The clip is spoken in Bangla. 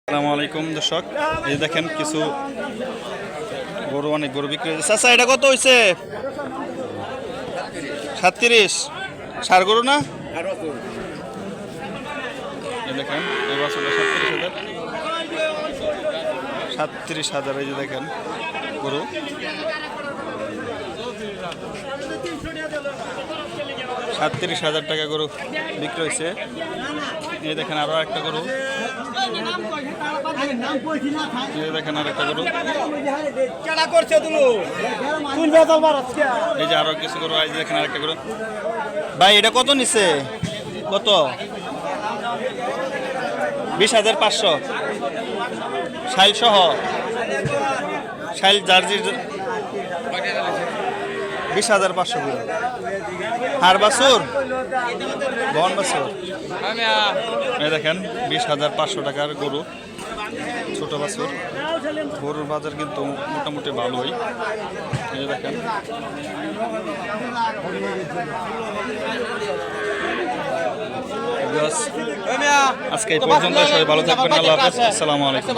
আসসালামু আলাইকুম দর্শক, এই দেখেন কিছু গরু, অনেক গরু বিক্রি হয়েছে। চাচা এটা কত হয়েছে? 37। সার গরু না? এই দেখেন এই বছরটা 37,000। এই যে দেখেন গরু 37,000 টাকা গরু বিক্রি হয়েছে। এই দেখেন আরো একটা গরু, এই দেখেন আর একটা গরু, এই যে আরো কিছু গরু। এই যে দেখেন আর একটা গরু। ভাই এটা কত নিছে? কত? 20,500 শাইল সহ, শাইল জার্জির 20,500 করে। হার বাছুর, বন বাছুর। এই দেখেন 20,500 টাকার গরু, ছোট বাছুর। গরুর বাজার কিন্তু মোটামুটি ভালোই। এই দেখেন আজকে এই পর্যন্ত। সবাই ভালো থাকবেন। আল্লাহ হাফেজ। আসসালামু আলাইকুম।